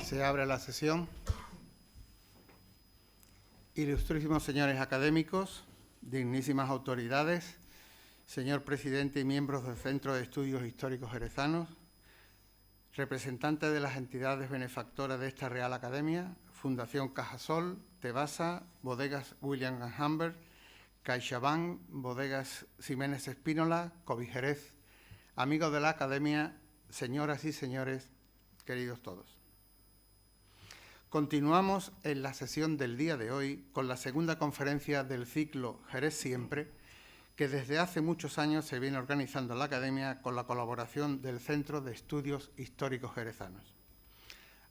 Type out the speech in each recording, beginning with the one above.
Se abre la sesión. Ilustrísimos señores académicos, dignísimas autoridades, señor presidente y miembros del Centro de Estudios Históricos Jerezanos, representantes de las entidades benefactoras de esta Real Academia, Fundación Cajasol, Tebasa, Bodegas William & Humbert, CaixaBank, Bodegas Ximénez Espínola, Covijerez, amigos de la Academia, señoras y señores, queridos todos. Continuamos en la sesión del día de hoy con la segunda conferencia del ciclo Jerez Siempre, que desde hace muchos años se viene organizando en la Academia con la colaboración del Centro de Estudios Históricos Jerezanos.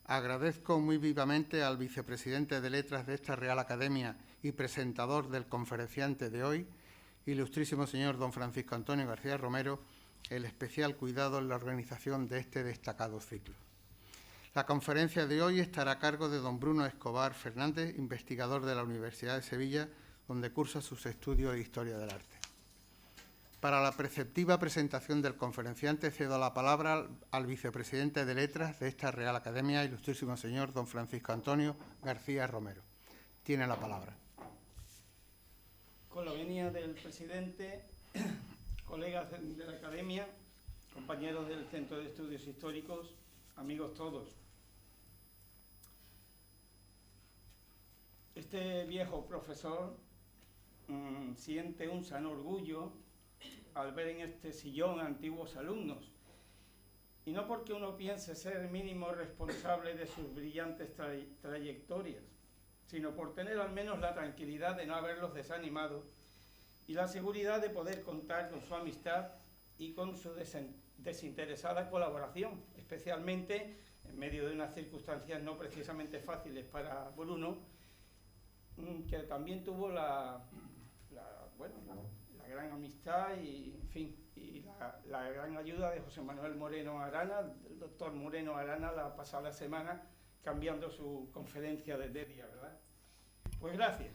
Agradezco muy vivamente al vicepresidente de Letras de esta Real Academia y presentador del conferenciante de hoy, ilustrísimo señor don Francisco Antonio García Romero, el especial cuidado en la organización de este destacado ciclo. La conferencia de hoy estará a cargo de don Bruno Escobar Fernández, investigador de la Universidad de Sevilla, donde cursa sus estudios de Historia del Arte. Para la preceptiva presentación del conferenciante cedo la palabra al vicepresidente de Letras de esta Real Academia, ilustrísimo señor don Francisco Antonio García Romero. Tiene la palabra. Con la venia del presidente, colegas de la Academia, compañeros del Centro de Estudios Históricos, amigos todos. Este viejo profesor siente un sano orgullo al ver en este sillón antiguos alumnos, y no porque uno piense ser mínimo responsable de sus brillantes trayectorias, sino por tener al menos la tranquilidad de no haberlos desanimado y la seguridad de poder contar con su amistad y con su desinteresada colaboración, especialmente en medio de unas circunstancias no precisamente fáciles para Bruno, que también tuvo la gran amistad y, en fin, y la gran ayuda de José Manuel Moreno Arana, el doctor Moreno Arana, la pasada semana, cambiando su conferencia de día, ¿verdad? Pues gracias.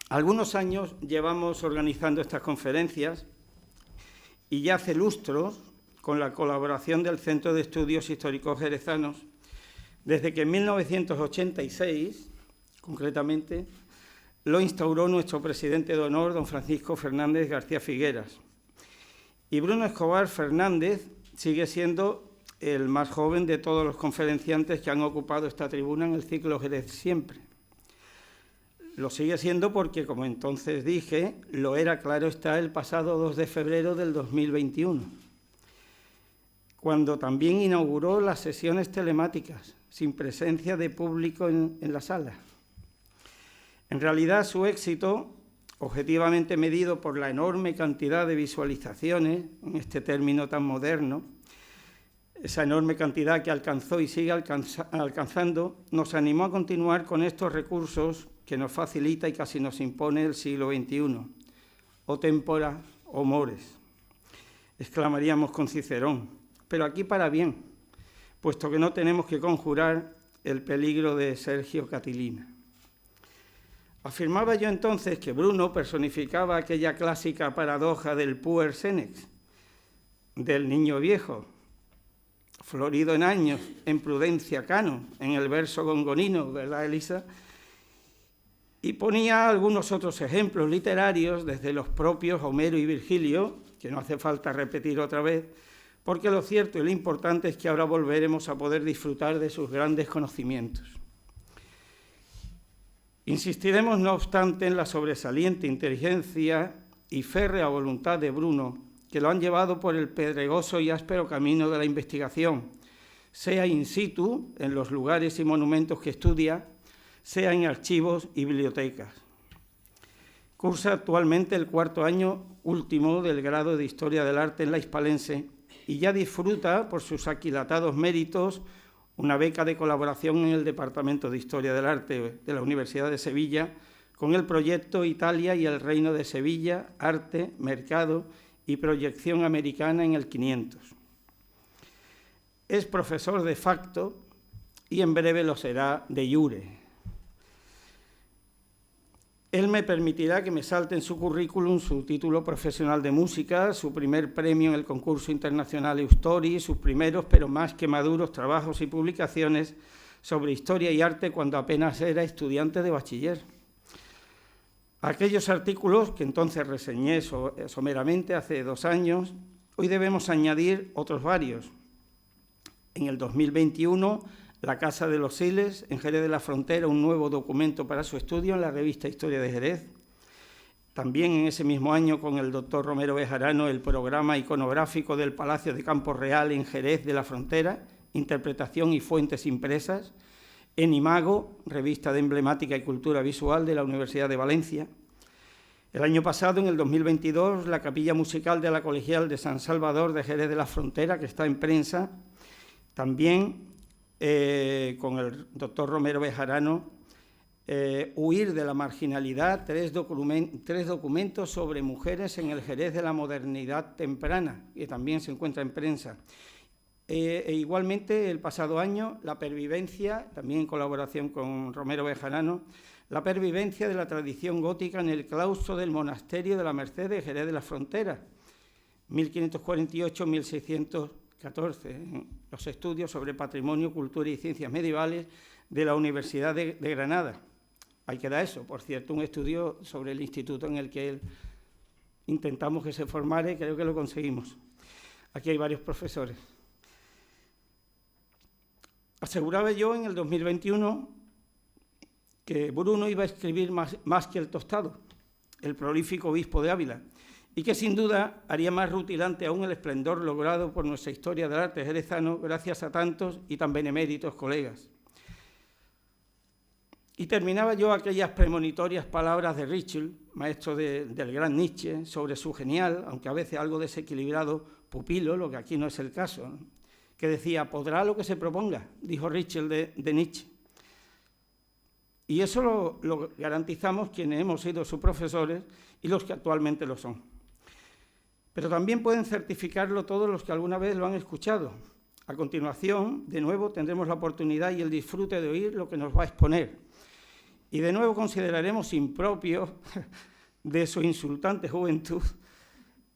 Algunos años llevamos organizando estas conferencias y ya hace lustros con la colaboración del Centro de Estudios Históricos Jerezanos, desde que en 1986, concretamente, lo instauró nuestro presidente de honor, don Francisco Fernández García Figueras. Y Bruno Escobar Fernández sigue siendo el más joven de todos los conferenciantes que han ocupado esta tribuna en el ciclo Jerez Siempre. Lo sigue siendo porque, como entonces dije, lo era, claro está, el pasado 2 de febrero del 2021, cuando también inauguró las sesiones telemáticas, sin presencia de público en la sala. En realidad, su éxito, objetivamente medido por la enorme cantidad de visualizaciones, en este término tan moderno, esa enorme cantidad que alcanzó y sigue alcanzando, nos animó a continuar con estos recursos que nos facilita y casi nos impone el siglo XXI. O tempora o mores, exclamaríamos con Cicerón, pero aquí para bien, puesto que no tenemos que conjurar el peligro de Sergio Catilina. Afirmaba yo entonces que Bruno personificaba aquella clásica paradoja del puer senex, del niño viejo, florido en años, en prudencia cano, en el verso gongonino, ¿verdad, Elisa? Y ponía algunos otros ejemplos literarios desde los propios Homero y Virgilio, que no hace falta repetir otra vez, porque lo cierto y lo importante es que ahora volveremos a poder disfrutar de sus grandes conocimientos. Insistiremos, no obstante, en la sobresaliente inteligencia y férrea voluntad de Bruno, que lo han llevado por el pedregoso y áspero camino de la investigación, sea in situ, en los lugares y monumentos que estudia, sea en archivos y bibliotecas. Cursa actualmente el 4º año último del grado de Historia del Arte en la Hispalense y ya disfruta, por sus aquilatados méritos, una beca de colaboración en el Departamento de Historia del Arte de la Universidad de Sevilla con el proyecto Italia y el Reino de Sevilla, Arte, Mercado y Proyección Americana en el 500. Es profesor de facto y en breve lo será de iure. Él me permitirá que me salte en su currículum su título profesional de música, su primer premio en el concurso internacional Eustori, sus primeros, pero más que maduros, trabajos y publicaciones sobre historia y arte cuando apenas era estudiante de bachiller. Aquellos artículos que entonces reseñé someramente hace 2 años, hoy debemos añadir otros varios. En el 2021, La Casa de los Siles, en Jerez de la Frontera, un nuevo documento para su estudio en la revista Historia de Jerez. También en ese mismo año, con el doctor Romero Bejarano, el programa iconográfico del Palacio de Campo Real en Jerez de la Frontera, interpretación y fuentes impresas, en Imago, revista de emblemática y cultura visual de la Universidad de Valencia. El año pasado, en el 2022, la Capilla Musical de la Colegial de San Salvador de Jerez de la Frontera, que está en prensa, también con el doctor Romero Bejarano, Huir de la marginalidad, 3 documentos sobre mujeres en el Jerez de la modernidad temprana, que también se encuentra en prensa. Igualmente, el pasado año, La pervivencia, también en colaboración con Romero Bejarano, La pervivencia de la tradición gótica en el claustro del monasterio de la Merced de Jerez de la Frontera, 1548-1614, los estudios sobre patrimonio, cultura y ciencias medievales de la Universidad de Granada. Ahí queda eso, por cierto, un estudio sobre el instituto en el que intentamos que se formara y creo que lo conseguimos. Aquí hay varios profesores. Aseguraba yo en el 2021 que Bruno iba a escribir más que el Tostado, el prolífico obispo de Ávila, y que sin duda haría más rutilante aún el esplendor logrado por nuestra historia del arte jerezano gracias a tantos y tan beneméritos colegas. Y terminaba yo aquellas premonitorias palabras de Ritschl, maestro del gran Nietzsche, sobre su genial, aunque a veces algo desequilibrado, pupilo, lo que aquí no es el caso, ¿no? Que decía, podrá lo que se proponga, dijo Ritschl de Nietzsche. Y eso lo garantizamos quienes hemos sido sus profesores y los que actualmente lo son. Pero también pueden certificarlo todos los que alguna vez lo han escuchado. A continuación, de nuevo, tendremos la oportunidad y el disfrute de oír lo que nos va a exponer. Y de nuevo consideraremos impropio de su insultante juventud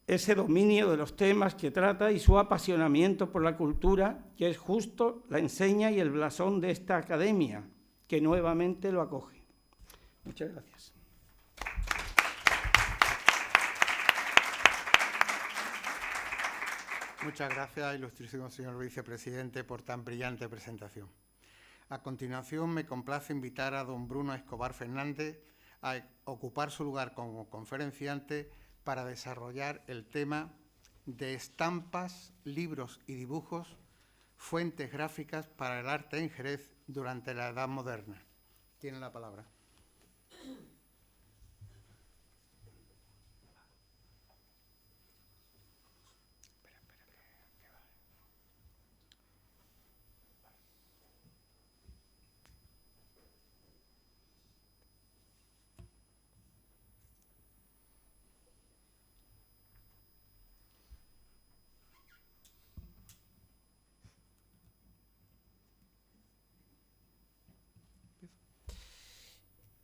ese dominio de los temas que trata y su apasionamiento por la cultura, que es justo la enseña y el blasón de esta academia, que nuevamente lo acoge. Muchas gracias. Muchas gracias, ilustrísimo señor vicepresidente, por tan brillante presentación. A continuación, me complace invitar a don Bruno Escobar Fernández a ocupar su lugar como conferenciante para desarrollar el tema de estampas, libros y dibujos, fuentes gráficas para el arte en Jerez durante la Edad Moderna. Tiene la palabra.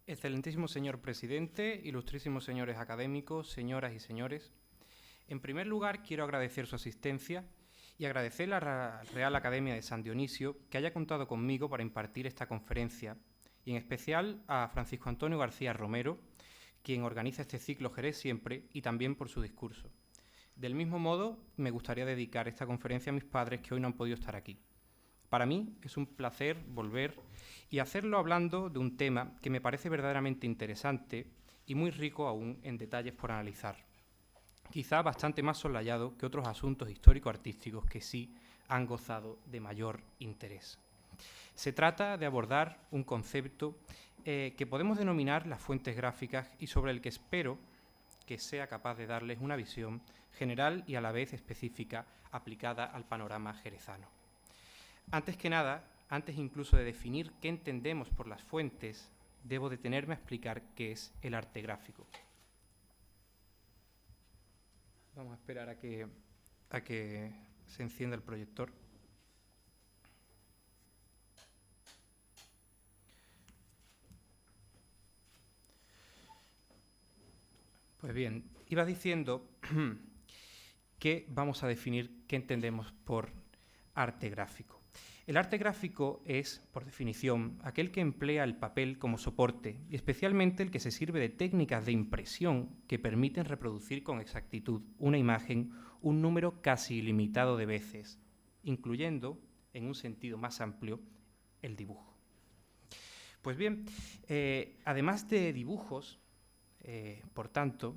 Excelentísimo señor presidente, ilustrísimos señores académicos, señoras y señores. En primer lugar, quiero agradecer su asistencia y agradecer a la Real Academia de San Dionisio que haya contado conmigo para impartir esta conferencia, y en especial a Francisco Antonio García Romero, quien organiza este ciclo Jerez Siempre, y también por su discurso. Del mismo modo, me gustaría dedicar esta conferencia a mis padres que hoy no han podido estar aquí. Para mí es un placer volver y hacerlo hablando de un tema que me parece verdaderamente interesante y muy rico aún en detalles por analizar. Quizá bastante más soslayado que otros asuntos histórico-artísticos que sí han gozado de mayor interés. Se trata de abordar un concepto que podemos denominar las fuentes gráficas y sobre el que espero que sea capaz de darles una visión general y a la vez específica aplicada al panorama jerezano. Antes que nada, antes incluso de definir qué entendemos por las fuentes, debo detenerme a explicar qué es el arte gráfico. Vamos a esperar a que se encienda el proyector. Pues bien, iba diciendo que vamos a definir qué entendemos por arte gráfico. El arte gráfico es, por definición, aquel que emplea el papel como soporte y especialmente el que se sirve de técnicas de impresión que permiten reproducir con exactitud una imagen un número casi ilimitado de veces, incluyendo, en un sentido más amplio, el dibujo. Pues bien, además de dibujos, por tanto,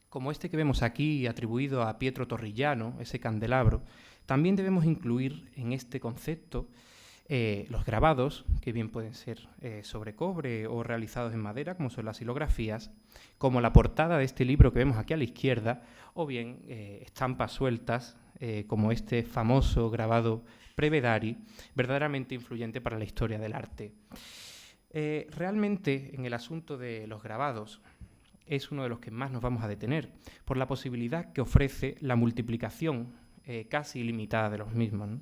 como este que vemos aquí atribuido a Pietro Torrigiano, ese candelabro, también debemos incluir en este concepto los grabados, que bien pueden ser sobre cobre o realizados en madera, como son las silografías, como la portada de este libro que vemos aquí a la izquierda, o bien estampas sueltas, como este famoso grabado Prevedari, verdaderamente influyente para la historia del arte. Realmente, en el asunto de los grabados, es uno de los que más nos vamos a detener, por la posibilidad que ofrece la multiplicación casi ilimitada de los mismos, ¿no?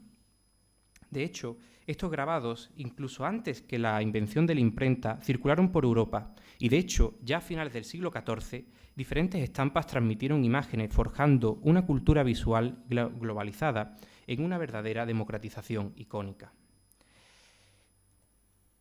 De hecho, estos grabados, incluso antes que la invención de la imprenta, circularon por Europa y, de hecho, ya a finales del siglo XIV, diferentes estampas transmitieron imágenes, forjando una cultura visual globalizada en una verdadera democratización icónica.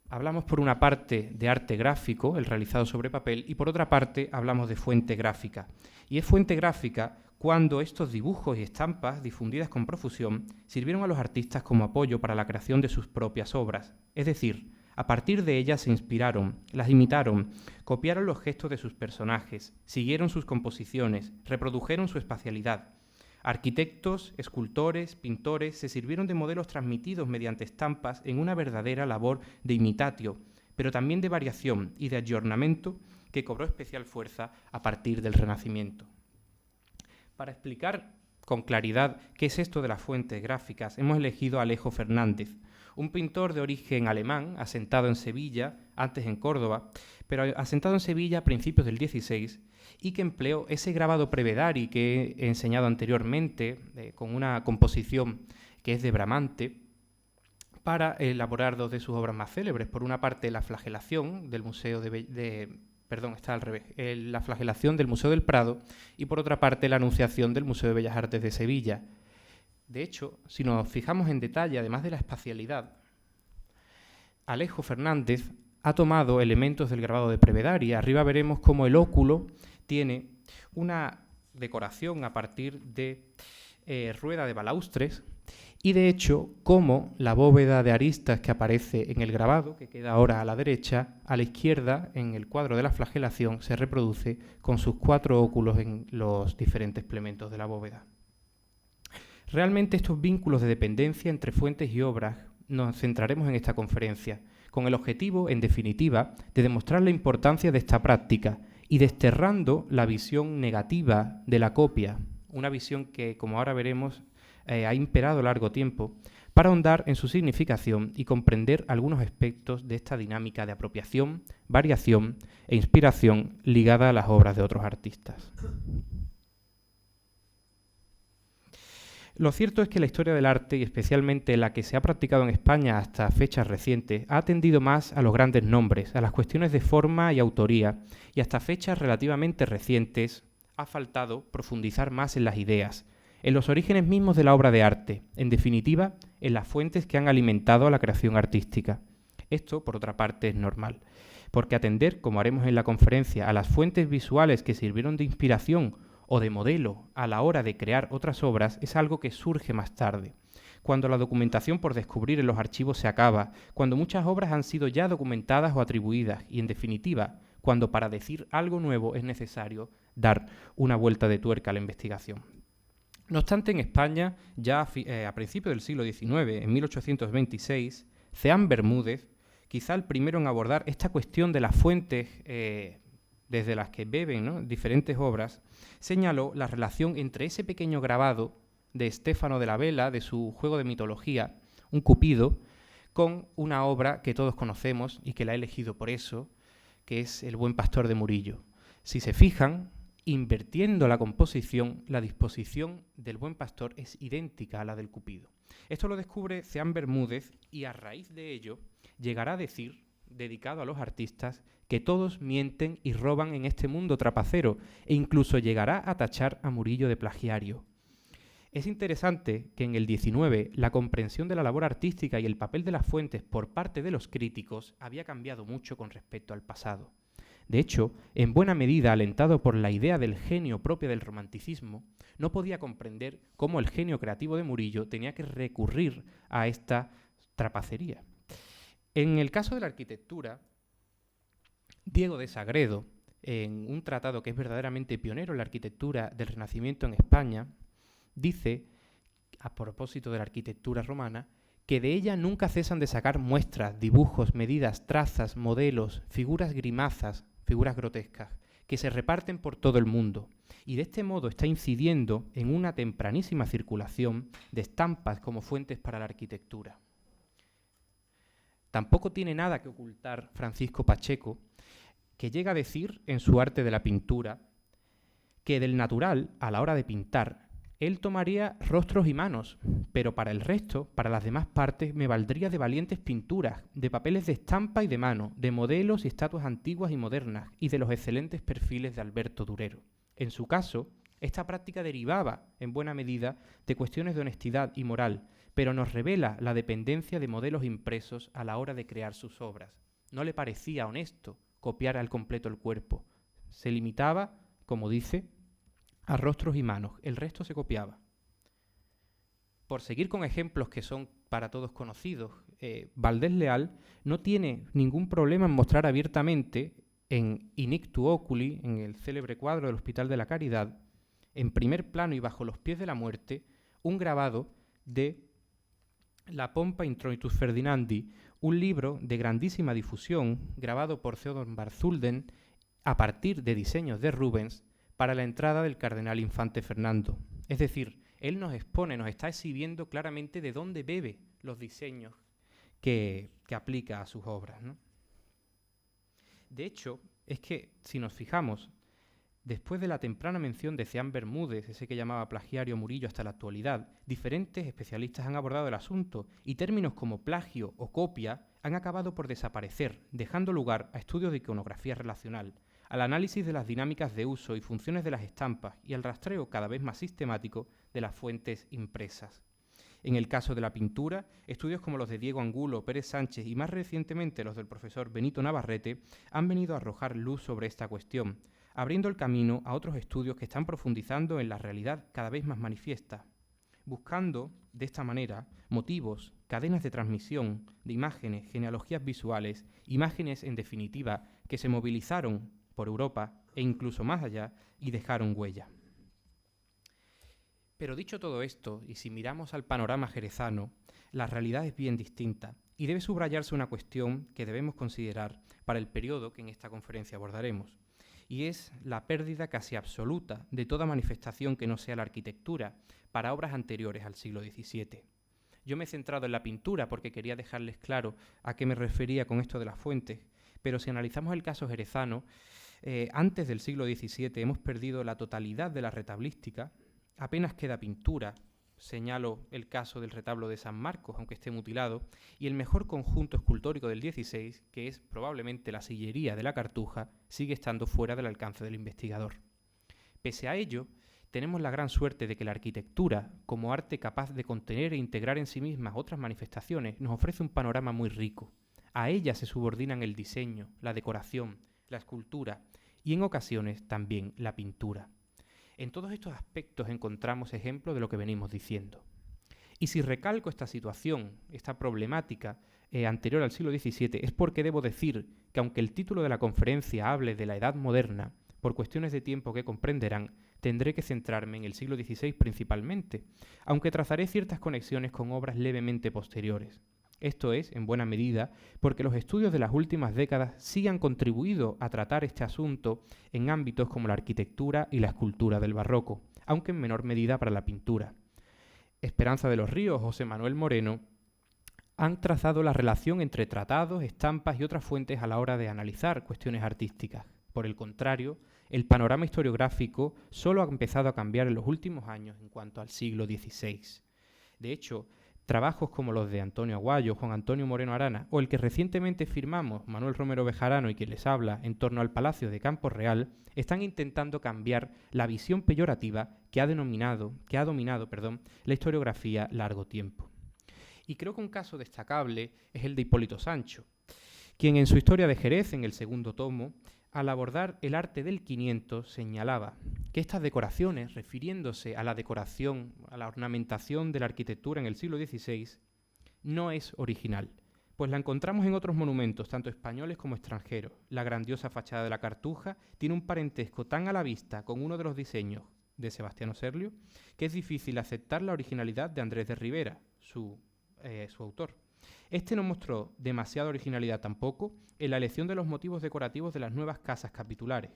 Hablamos por una parte de arte gráfico, el realizado sobre papel, y por otra parte hablamos de fuente gráfica. Y es fuente gráfica cuando estos dibujos y estampas, difundidas con profusión, sirvieron a los artistas como apoyo para la creación de sus propias obras. Es decir, a partir de ellas se inspiraron, las imitaron, copiaron los gestos de sus personajes, siguieron sus composiciones, reprodujeron su espacialidad. Arquitectos, escultores, pintores se sirvieron de modelos transmitidos mediante estampas en una verdadera labor de imitatio, pero también de variación y de ayornamiento que cobró especial fuerza a partir del Renacimiento. Para explicar con claridad qué es esto de las fuentes gráficas, hemos elegido a Alejo Fernández, un pintor de origen alemán, asentado en Sevilla, antes en Córdoba, pero asentado en Sevilla a principios del XVI, y que empleó ese grabado Prevedari que he enseñado anteriormente, con una composición que es de Bramante, para elaborar dos de sus obras más célebres. Por una parte, la flagelación del Museo la flagelación del Museo del Prado, y por otra parte, la Anunciación del Museo de Bellas Artes de Sevilla. De hecho, si nos fijamos en detalle, además de la espacialidad, Alejo Fernández ha tomado elementos del grabado de Prevedari. Arriba veremos cómo el óculo tiene una decoración a partir de rueda de balaustres y, de hecho, cómo la bóveda de aristas que aparece en el grabado, que queda ahora a la derecha, a la izquierda, en el cuadro de la flagelación, se reproduce con sus 4 óculos en los diferentes plementos de la bóveda. Realmente estos vínculos de dependencia entre fuentes y obras nos centraremos en esta conferencia, con el objetivo, en definitiva, de demostrar la importancia de esta práctica y desterrando la visión negativa de la copia, una visión que, como ahora veremos, ha imperado largo tiempo, para ahondar en su significación y comprender algunos aspectos de esta dinámica de apropiación, variación e inspiración ligada a las obras de otros artistas. Lo cierto es que la historia del arte, y especialmente la que se ha practicado en España hasta fechas recientes, ha atendido más a los grandes nombres, a las cuestiones de forma y autoría, y hasta fechas relativamente recientes ha faltado profundizar más en las ideas, en los orígenes mismos de la obra de arte, en definitiva, en las fuentes que han alimentado a la creación artística. Esto, por otra parte, es normal, porque atender, como haremos en la conferencia, a las fuentes visuales que sirvieron de inspiración o de modelo a la hora de crear otras obras es algo que surge más tarde, cuando la documentación por descubrir en los archivos se acaba, cuando muchas obras han sido ya documentadas o atribuidas y, en definitiva, cuando para decir algo nuevo es necesario dar una vuelta de tuerca a la investigación. No obstante, en España, ya a principios del siglo XIX, en 1826, Ceán Bermúdez, quizá el primero en abordar esta cuestión de las fuentes desde las que beben, ¿no?, diferentes obras, señaló la relación entre ese pequeño grabado de Estéfano de la Vela, de su juego de mitología, un Cupido, con una obra que todos conocemos y que la he elegido por eso, que es El buen pastor de Murillo. Si se fijan, invirtiendo la composición, la disposición del buen pastor es idéntica a la del Cupido. Esto lo descubre Ceán Bermúdez y a raíz de ello llegará a decir, dedicado a los artistas, que todos mienten y roban en este mundo trapacero, e incluso llegará a tachar a Murillo de plagiario. Es interesante que en el 19 la comprensión de la labor artística y el papel de las fuentes por parte de los críticos había cambiado mucho con respecto al pasado. De hecho, en buena medida alentado por la idea del genio propia del romanticismo, no podía comprender cómo el genio creativo de Murillo tenía que recurrir a esta trapacería. En el caso de la arquitectura, Diego de Sagredo, en un tratado que es verdaderamente pionero en la arquitectura del Renacimiento en España, dice, a propósito de la arquitectura romana, que de ella nunca cesan de sacar muestras, dibujos, medidas, trazas, modelos, figuras grimazas, figuras grotescas, que se reparten por todo el mundo. Y de este modo está incidiendo en una tempranísima circulación de estampas como fuentes para la arquitectura. Tampoco tiene nada que ocultar Francisco Pacheco, que llega a decir en su Arte de la Pintura que del natural, a la hora de pintar, él tomaría rostros y manos, pero para el resto, para las demás partes, me valdría de valientes pinturas, de papeles de estampa y de mano, de modelos y estatuas antiguas y modernas, y de los excelentes perfiles de Alberto Durero. En su caso, esta práctica derivaba, en buena medida, de cuestiones de honestidad y moral, pero nos revela la dependencia de modelos impresos a la hora de crear sus obras. No le parecía honesto copiar al completo el cuerpo. Se limitaba, como dice, a rostros y manos, el resto se copiaba. Por seguir con ejemplos que son para todos conocidos, Valdés Leal no tiene ningún problema en mostrar abiertamente en Inictu Oculi, en el célebre cuadro del Hospital de la Caridad, en primer plano y bajo los pies de la muerte, un grabado de La Pompa Introitus Ferdinandi, un libro de grandísima difusión grabado por Theodor Barzulden a partir de diseños de Rubens, para la entrada del cardenal infante Fernando. Es decir, él nos expone, nos está exhibiendo claramente de dónde bebe los diseños que aplica a sus obras, ¿no? De hecho, es que, si nos fijamos, después de la temprana mención de Ceán Bermúdez, ese que llamaba plagiario Murillo hasta la actualidad, diferentes especialistas han abordado el asunto y términos como plagio o copia han acabado por desaparecer, dejando lugar a estudios de iconografía relacional, al análisis de las dinámicas de uso y funciones de las estampas y al rastreo cada vez más sistemático de las fuentes impresas. En el caso de la pintura, estudios como los de Diego Angulo, Pérez Sánchez y más recientemente los del profesor Benito Navarrete han venido a arrojar luz sobre esta cuestión, abriendo el camino a otros estudios que están profundizando en la realidad cada vez más manifiesta, buscando, de esta manera, motivos, cadenas de transmisión de imágenes, genealogías visuales, imágenes, en definitiva, que se movilizaron por Europa e incluso más allá y dejaron huella. Pero dicho todo esto, y si miramos al panorama jerezano, la realidad es bien distinta y debe subrayarse una cuestión que debemos considerar para el periodo que en esta conferencia abordaremos, y es la pérdida casi absoluta de toda manifestación que no sea la arquitectura para obras anteriores al siglo XVII. Yo me he centrado en la pintura porque quería dejarles claro a qué me refería con esto de las fuentes, pero si analizamos el caso jerezano, antes del siglo XVII hemos perdido la totalidad de la retablística, apenas queda pintura, señalo el caso del retablo de San Marcos, aunque esté mutilado, y el mejor conjunto escultórico del XVI, que es probablemente la sillería de la Cartuja, sigue estando fuera del alcance del investigador. Pese a ello, tenemos la gran suerte de que la arquitectura, como arte capaz de contener e integrar en sí mismas otras manifestaciones, nos ofrece un panorama muy rico. A ella se subordinan el diseño, la decoración, la escultura y en ocasiones también la pintura. En todos estos aspectos encontramos ejemplos de lo que venimos diciendo. Y si recalco esta situación, esta problemática anterior al siglo XVII, es porque debo decir que aunque el título de la conferencia hable de la Edad Moderna, por cuestiones de tiempo que comprenderán, tendré que centrarme en el siglo XVI principalmente, aunque trazaré ciertas conexiones con obras levemente posteriores. Esto es, en buena medida, porque los estudios de las últimas décadas sí han contribuido a tratar este asunto en ámbitos como la arquitectura y la escultura del barroco, aunque en menor medida para la pintura. Esperanza de los Ríos, José Manuel Moreno, han trazado la relación entre tratados, estampas y otras fuentes a la hora de analizar cuestiones artísticas. Por el contrario, el panorama historiográfico solo ha empezado a cambiar en los últimos años en cuanto al siglo XVI. De hecho, Trabajos como los de Antonio Aguayo, Juan Antonio Moreno Arana o el que recientemente firmamos Manuel Romero Bejarano y quien les habla en torno al Palacio de Campo Real están intentando cambiar la visión peyorativa que ha dominado la historiografía largo tiempo. Y creo que un caso destacable es el de Hipólito Sancho, quien en su Historia de Jerez, en el segundo tomo, al abordar el arte del 500, señalaba que estas decoraciones, refiriéndose a la decoración, a la ornamentación de la arquitectura en el siglo XVI, no es original, pues la encontramos en otros monumentos, tanto españoles como extranjeros. La grandiosa fachada de la Cartuja tiene un parentesco tan a la vista con uno de los diseños de Sebastiano Serlio que es difícil aceptar la originalidad de Andrés de Rivera, su autor. Este no mostró demasiada originalidad tampoco en la elección de los motivos decorativos de las nuevas casas capitulares.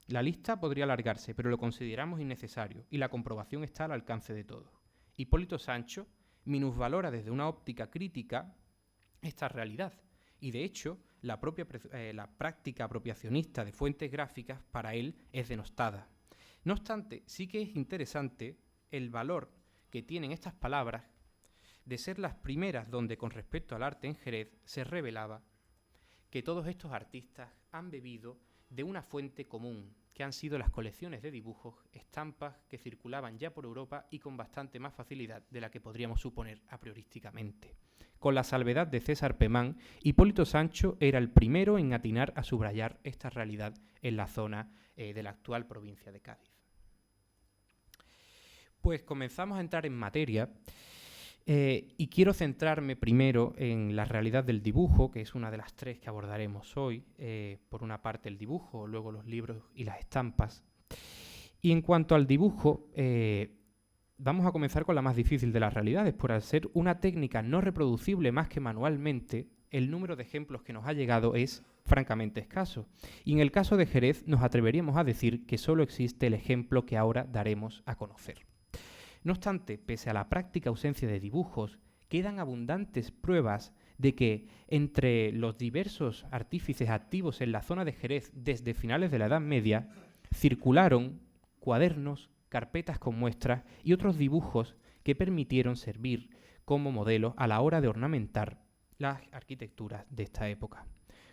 La lista podría alargarse, pero lo consideramos innecesario y la comprobación está al alcance de todos. Hipólito Sancho minusvalora desde una óptica crítica esta realidad y, de hecho, la práctica apropiacionista de fuentes gráficas para él es denostada. No obstante, sí que es interesante el valor que tienen estas palabras de ser las primeras donde, con respecto al arte en Jerez, se revelaba que todos estos artistas han bebido de una fuente común, que han sido las colecciones de dibujos, estampas que circulaban ya por Europa y con bastante más facilidad de la que podríamos suponer a priorísticamente. Con la salvedad de César Pemán, Hipólito Sancho era el primero en atinar a subrayar esta realidad en la zona de la actual provincia de Cádiz. Pues comenzamos a entrar en materia. Y quiero centrarme primero en la realidad del dibujo, que es una de las tres que abordaremos hoy. Por una parte el dibujo, luego los libros y las estampas. Y en cuanto al dibujo, vamos a comenzar con la más difícil de las realidades. Por al ser una técnica no reproducible más que manualmente, el número de ejemplos que nos ha llegado es francamente escaso. Y en el caso de Jerez nos atreveríamos a decir que solo existe el ejemplo que ahora daremos a conocer. No obstante, pese a la práctica ausencia de dibujos, quedan abundantes pruebas de que entre los diversos artífices activos en la zona de Jerez desde finales de la Edad Media, circularon cuadernos, carpetas con muestras y otros dibujos que permitieron servir como modelo a la hora de ornamentar las arquitecturas de esta época.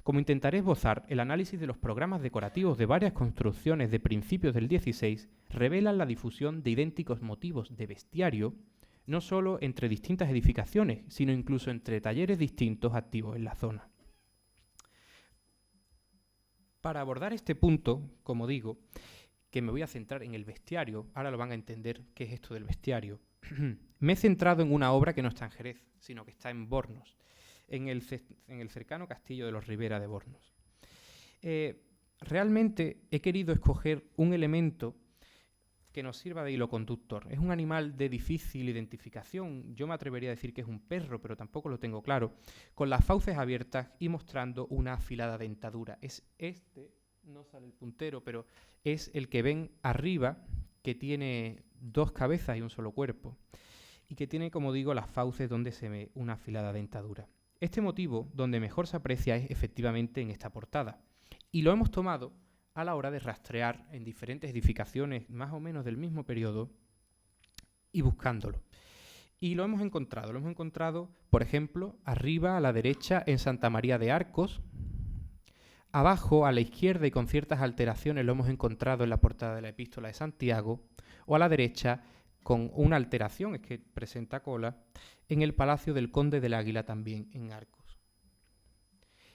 Como intentaré esbozar, el análisis de los programas decorativos de varias construcciones de principios del XVI revelan la difusión de idénticos motivos de bestiario, no solo entre distintas edificaciones, sino incluso entre talleres distintos activos en la zona. Para abordar este punto, como digo, que me voy a centrar en el bestiario, ahora lo van a entender qué es esto del bestiario, me he centrado en una obra que no está en Jerez, sino que está en Bornos, en el cercano castillo de los Ribera de Bornos. Realmente he querido escoger un elemento que nos sirva de hilo conductor. Es un animal de difícil identificación, yo me atrevería a decir que es un perro, pero tampoco lo tengo claro, con las fauces abiertas y mostrando una afilada dentadura. Es este, no sale el puntero, pero es el que ven arriba, que tiene dos cabezas y un solo cuerpo, y que tiene, como digo, las fauces donde se ve una afilada dentadura. Este motivo, donde mejor se aprecia, es efectivamente en esta portada, y lo hemos tomado a la hora de rastrear en diferentes edificaciones más o menos del mismo periodo y buscándolo. Y lo hemos encontrado, por ejemplo, arriba a la derecha en Santa María de Arcos, abajo a la izquierda y con ciertas alteraciones lo hemos encontrado en la portada de la Epístola de Santiago, o a la derecha con una alteración, es que presenta cola, en el Palacio del Conde del Águila también en Arcos.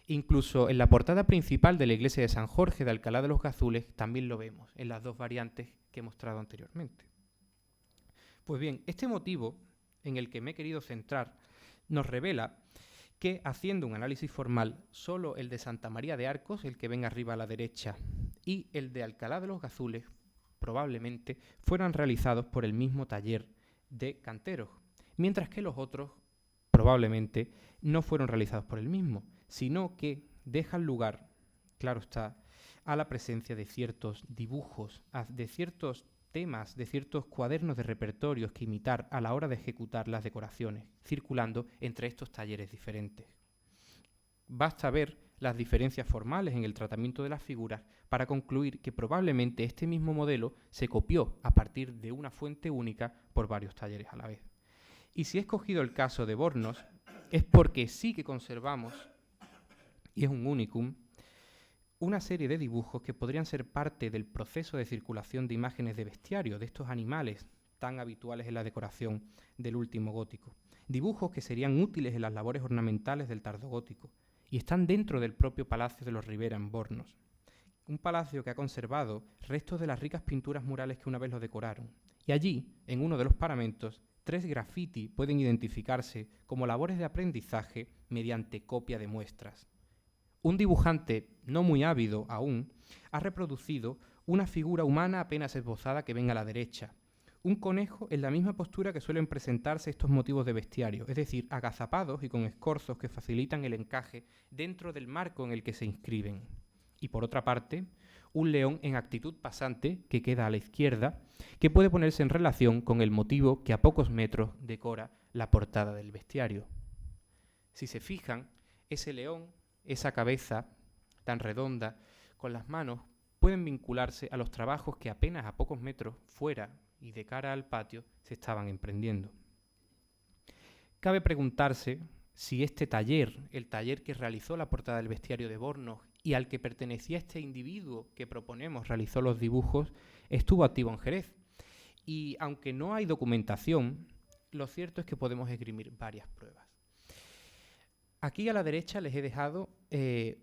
Incluso en la portada principal de la iglesia de San Jorge de Alcalá de los Gazules también lo vemos, en las dos variantes que he mostrado anteriormente. Pues bien, este motivo en el que me he querido centrar nos revela que, haciendo un análisis formal, solo el de Santa María de Arcos, el que ven arriba a la derecha, y el de Alcalá de los Gazules, probablemente fueran realizados por el mismo taller de canteros, mientras que los otros probablemente no fueron realizados por el mismo, sino que dejan lugar, claro está, a la presencia de ciertos dibujos, de ciertos temas, de ciertos cuadernos de repertorios que imitar a la hora de ejecutar las decoraciones, circulando entre estos talleres diferentes. Basta ver las diferencias formales en el tratamiento de las figuras para concluir que probablemente este mismo modelo se copió a partir de una fuente única por varios talleres a la vez. Y si he escogido el caso de Bornos, es porque sí que conservamos, y es un unicum, una serie de dibujos que podrían ser parte del proceso de circulación de imágenes de bestiario, de estos animales tan habituales en la decoración del último gótico. Dibujos que serían útiles en las labores ornamentales del tardogótico y están dentro del propio Palacio de los Ribera en Bornos. Un palacio que ha conservado restos de las ricas pinturas murales que una vez lo decoraron. Y allí, en uno de los paramentos, 3 graffiti pueden identificarse como labores de aprendizaje mediante copia de muestras. Un dibujante, no muy ávido aún, ha reproducido una figura humana apenas esbozada que ven a la derecha. Un conejo en la misma postura que suelen presentarse estos motivos de bestiario, es decir, agazapados y con escorzos que facilitan el encaje dentro del marco en el que se inscriben. Y por otra parte, un león en actitud pasante que queda a la izquierda, que puede ponerse en relación con el motivo que a pocos metros decora la portada del bestiario. Si se fijan, ese león, esa cabeza tan redonda, con las manos, pueden vincularse a los trabajos que apenas a pocos metros fuera y de cara al patio se estaban emprendiendo. Cabe preguntarse si este taller, el taller que realizó la portada del bestiario de Bornos y al que pertenecía este individuo que proponemos realizó los dibujos, estuvo activo en Jerez. Y aunque no hay documentación, lo cierto es que podemos esgrimir varias pruebas. Aquí a la derecha les he dejado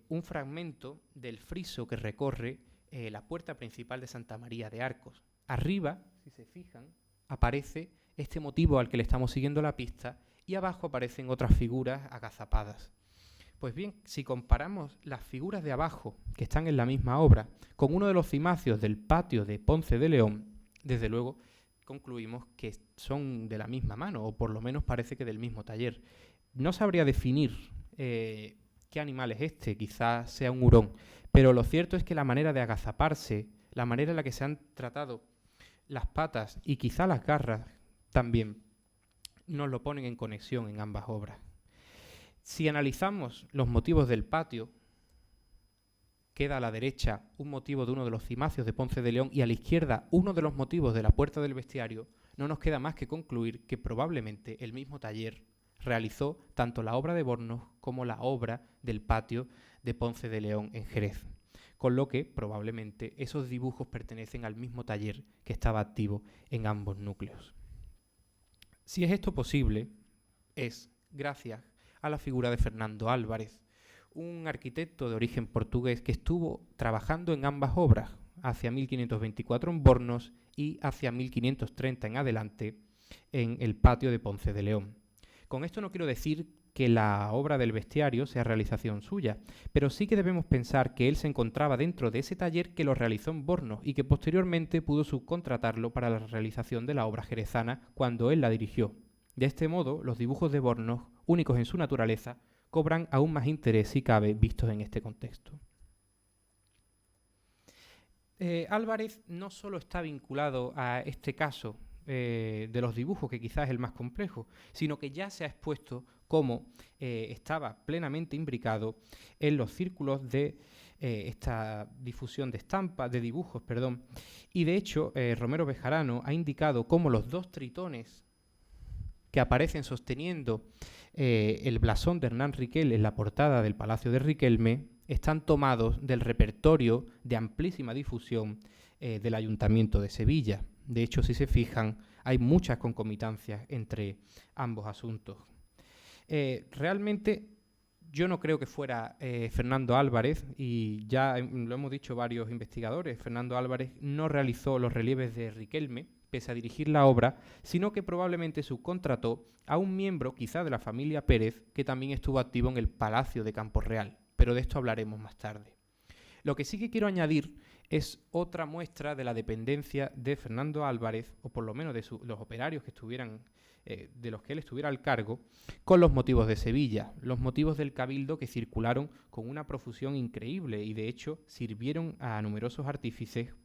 un fragmento del friso que recorre la puerta principal de Santa María de Arcos. Arriba, si se fijan, aparece este motivo al que le estamos siguiendo la pista y abajo aparecen otras figuras agazapadas. Pues bien, si comparamos las figuras de abajo, que están en la misma obra, con uno de los cimacios del patio de Ponce de León, desde luego concluimos que son de la misma mano, o por lo menos parece que del mismo taller. No sabría definir qué animal es este, quizás sea un hurón, pero lo cierto es que la manera de agazaparse, la manera en la que se han tratado las patas y quizá las garras también, nos lo ponen en conexión en ambas obras. Si analizamos los motivos del patio, queda a la derecha un motivo de uno de los cimacios de Ponce de León y a la izquierda uno de los motivos de la puerta del bestiario, no nos queda más que concluir que probablemente el mismo taller realizó tanto la obra de Bornos como la obra del patio de Ponce de León en Jerez, con lo que probablemente esos dibujos pertenecen al mismo taller que estaba activo en ambos núcleos. Si es esto posible, es gracias a la figura de Fernando Álvarez, un arquitecto de origen portugués que estuvo trabajando en ambas obras, hacia 1524 en Bornos y hacia 1530 en adelante en el patio de Ponce de León. Con esto no quiero decir que la obra del bestiario sea realización suya, pero sí que debemos pensar que él se encontraba dentro de ese taller que lo realizó en Bornos y que posteriormente pudo subcontratarlo para la realización de la obra jerezana cuando él la dirigió. De este modo, los dibujos de Bornos, únicos en su naturaleza, cobran aún más interés si cabe vistos en este contexto. Álvarez no solo está vinculado a este caso de los dibujos, que quizás es el más complejo, sino que ya se ha expuesto cómo estaba plenamente imbricado en los círculos de esta difusión de estampas, de dibujos, perdón. Y de hecho, Romero Bejarano ha indicado cómo los 2 tritones que aparecen sosteniendo el blasón de Hernán Riquel en la portada del Palacio de Riquelme están tomados del repertorio de amplísima difusión del Ayuntamiento de Sevilla. De hecho, si se fijan, hay muchas concomitancias entre ambos asuntos. Realmente yo no creo que fuera Fernando Álvarez, y ya lo hemos dicho varios investigadores, Fernando Álvarez no realizó los relieves de Riquelme, pese a dirigir la obra, sino que probablemente subcontrató a un miembro, quizá de la familia Pérez, que también estuvo activo en el Palacio de Campo Real, pero de esto hablaremos más tarde. Lo que sí que quiero añadir es otra muestra de la dependencia de Fernando Álvarez, o por lo menos de los operarios que estuvieran, de los que él estuviera al cargo, con los motivos de Sevilla, los motivos del Cabildo que circularon con una profusión increíble y de hecho sirvieron a numerosos artífices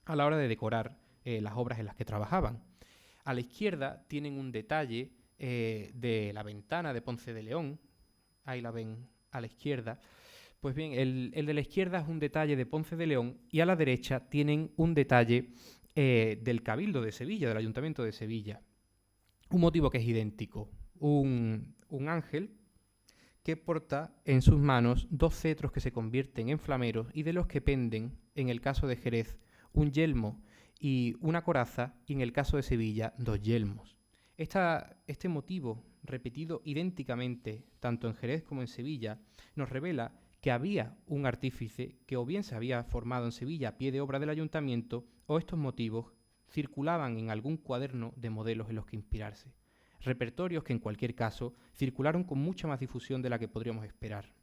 a la hora de decorar las obras en las que trabajaban. A la izquierda tienen un detalle de la ventana de Ponce de León, ahí la ven a la izquierda. Pues bien, el de la izquierda es un detalle de Ponce de León y a la derecha tienen un detalle del Cabildo de Sevilla, del Ayuntamiento de Sevilla. un motivo que es idéntico, un ángel que porta en sus manos 2 cetros que se convierten en flameros y de los que penden, en el caso de Jerez, un yelmo y una coraza, y en el caso de Sevilla, 2 yelmos. Este motivo, repetido idénticamente tanto en Jerez como en Sevilla, nos revela que había un artífice que o bien se había formado en Sevilla a pie de obra del ayuntamiento, o estos motivos circulaban en algún cuaderno de modelos en los que inspirarse. Repertorios que en cualquier caso circularon con mucha más difusión de la que podríamos esperar.